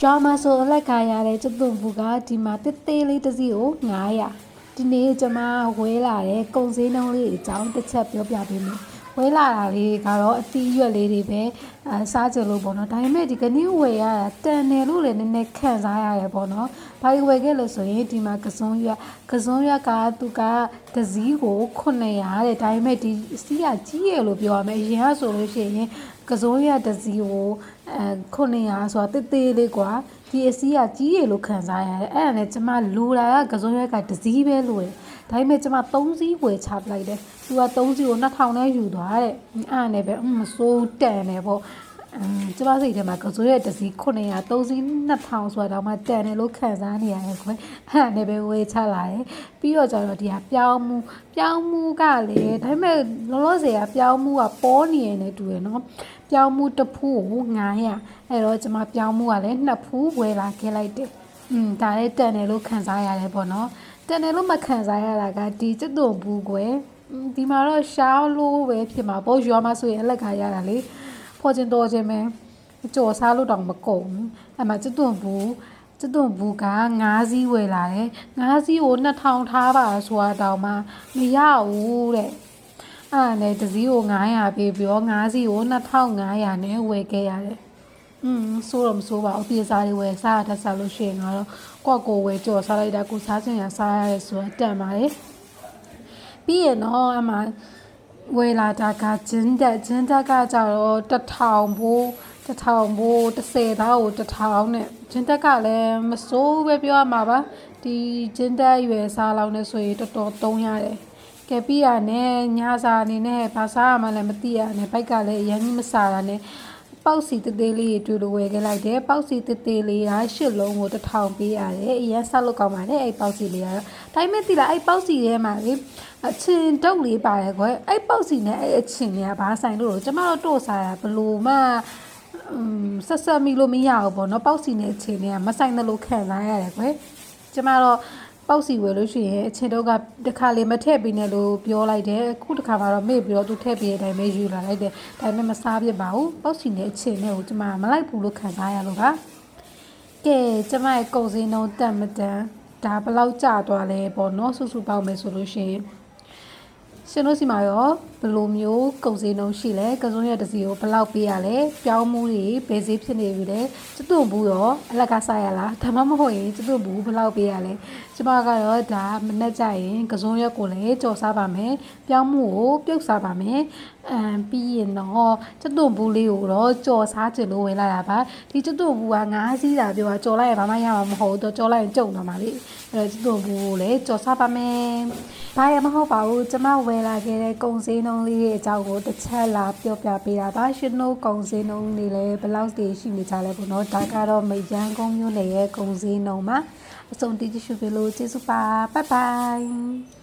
drama ဆိုအလက်ကရတဲ့ကျုပ်တို့ဘူးကဒီမှာတေးသေးလေးတစ်စီးကို900ဒီနေ့ကျွန်မဝဲလာတဲ့ကုန်စည်နှုန်းလေးအကြောင်းတစ်ချက်ပြောပြပေးမယ်ဝဲလာတာလေးကတော့အသီးရွက်လေးတွေပဲစားကြလို့ပေါ့နော်ဒါပေမဲ့ဒီကနေ့ဝယ်ရတာတန်တယ်လို့လည်းနည်းနည်းခံစားရတယ်ပေါ့နော်ဘာဝယ်ခဲ့လို့ဆိုရင်ဒီမှာကစုံရွက်ကသူကတစည်းကို900တဲ့ဒါပေမဲ့ဒီစီးကကြီးရလို့ပြောရမယ်အရင်ကဆိုလို့ရှိရင်ကစုံရွက်တစည်းကို900ဆိုတာတေးသေးလေးကွာဒီအစည်းကကြီးရလို့ခံစားရတယ်အဲ့ဒါနဲ့ကျမလိုတာကကစုံရွက်ကတစည်းပဲလို့ဒါပေမဲ့ကျမ3စီးဝယ်ချပလိုက်တယ်သူက3စီးကို2000နဲ့ယူသွားတဲ့အဲ့ဒါနဲ့ပဲမစိုးတန်တယ်ပေါ့ကျမစိတ်ထဲမှာကစုံရွက်တစည်း900 3စီး2000ဆိုတာတော့မှတန်တယ်လို့ခံစားနေရတယ်ခွအဲ့ဒါနဲ့ပဲဝယ်ချလာတယ်ပြီးတော့ကျတော့ဒီကပြောင်းမှုကလည်းဒါပေမဲ့လောလောဆယ်ကပြောင်းမှုကပေါ်နေရနေတူရယ်နော်ပြောင်းမှုတစ်ဖူးကို900အဲ့တော့ကျမပြောင်းမှုကလည်း2ဖူးဝယ်လာခဲ့လိုက်တယ်ဒါလည်းတန်တယ်လို့ခံစားရတယ်ပေါ့နော်တန်တယ်လို့မခံစားရတာကဒီကျုပ်တို့ဘူးကွယ်ဒီမှာတော့ရှောင်းလို့ပဲဖြစ်မှာပေါ့ရွာမှာဆိုရင်အလက်ခါရတာလေဖော်ချင်တော်ချင်ပဲကြော်စားလို့တောင်မကုန်ဘူးအဲ့မှာကျုပ်တို့ဘူးက9စီးဝယ်လာတယ်9စီးကို2000ထားပါဆိုတာတောင်မှမရဘူးတဲ့အဲ့ဒါနဲ့တစ်စီးကို900ပေးပြီးတော့9စီးကို2500နဲ့ဝယ်ခဲ့ရတယ်ဆိုတော့မဆိုးပါဘူးအပြေစားတွေဝယ်စားရတတ်စားလို့ရှိရင်တော့ကိုယ့်ကိုယ်ဝယ်ကြော်စားလိုက်တာကိုစားချင်ရစားရတယ်ဆိုတော့တန်ပါတယ်ပြီးရင်တော့အမှဝယ်လာတာကဂျင်းတက်ကကြတော့1000ဘိုး1000ဘိုး30သားကို1000နဲ့ဂျင်းတက်ကလည်းမဆိုးပဲပြောရမှာပါဒီဂျင်းတက်ရွယ်စားလောက်နဲ့ဆိုရင်တော်တော်သုံးရတယ်ကဲပြီးရနဲ့ညစာအနေနဲ့ဘာစားရမှလည်းမသိရနဲ့ဘိုက်ကလည်းအရင်ကြီးမစားတာနဲ့ပေါက်စီသေးလေးတွေတွေ့လို့ဝယ်ခဲ့လိုက်တယ်ပေါက်စီသေးလေးက8လုံးကို1000ပေးရတယ်အရင်ဆက်လို့ကောင်းပါတယ်အဲ့ပေါက်စီလေးကတော့ဒါပေမဲ့သိလားအဲ့ပေါက်စီထဲမှာလေအချင်းတုပ်လေးပါတယ်ကွအဲ့ပေါက်စီနဲ့အဲ့အချင်းတွေကဘာဆိုင်လို့ကျမတို့တို့စားတာဘလို့မှဆက်မိလို့မရဘူးပေါ့နော်ပေါက်စီနဲ့အချင်းတွေကမဆိုင်တယ်လို့ခံစားရတယ်ကွကျမတော့ပေါက်စီဝယ်လို့ရှိရင်အချင်းတို့ကတခါလေမထည့်ပေးနဲ့လို့ပြောလိုက်တယ်အခုတခါမှတော့မေ့ပြီးတော့သူထည့်ပေးတဲ့အတိုင်းပဲယူလာလိုက်တယ်ဒါပေမဲ့မစားပြစ်ပါဘူးပေါက်စီနဲ့အချင်းနဲ့ကိုကျမမလိုက်ဘူးလို့ခံစားရလို့ပါကဲကျမရဲ့ကုန်စည်နှုန်းတက်မတန်ဒါဘယ်လောက်ကျသွားလဲပေါ့နော်စုပေါင်းမယ်ဆိုလို့ရှိရင်ရှင်တို့စီမှာရောဘယ်လိုမျိုးကုန်စည်နှုန်းရှိလဲကစုံရတစ်စီကိုဘယ်လောက်ပေးရလဲပြောင်းမှုတွေဘယ်ဈေးဖြစ်နေပြီလဲကျုပ်တို့ဘူးရောအလက်ကစားရလားဒါမှမဟုတ်ရင်ကျုပ်တို့ဘူးဘယ်လောက်ပေးရလဲကျမကတော့ဒါမနေ့ကျရင်ကစုံရက်ကိုလည်းကြော်စားပါမယ်ပြောင်းမှုကိုပြုတ်စားပါမယ်ပြီးရင်တော့ကျုပ်တို့ဘူးလေးကိုတော့ကြော်စားကြလို့ဝယ်လာတာပါဒီကျုပ်တို့ဘူးက9စီးတာပြောတာကြော်လိုက်ရင်ဘာမှရမှာမဟုတ်တော့ကြော်လိုက်ရင်ကြုံတော့မှာလေအဲ့တော့ကျုပ်တို့ဘူးကိုလည်းကြော်စားပါမယ်ဘာရမဟုတ်ပါဘူးကျမဝယ်လာခဲ့တဲ့ကုန်စည်နှုန်းလေးတွေအကြောင်းကိုတစ်ချက်လာပြောပြပေးတာပါရှင်တို့ကုန်စည်နှုန်းတွေလည်းဘယ်လောက်တည်ရှိနေကြလဲပေါ့နော်ဒါကတော့မရန်ကုန်မြို့နယ်ရဲ့ကုန်စည်နှုန်းမှာအစုံတည်ကြည့်ရှုပေးလို့ကျေးဇူးပါဘိုင်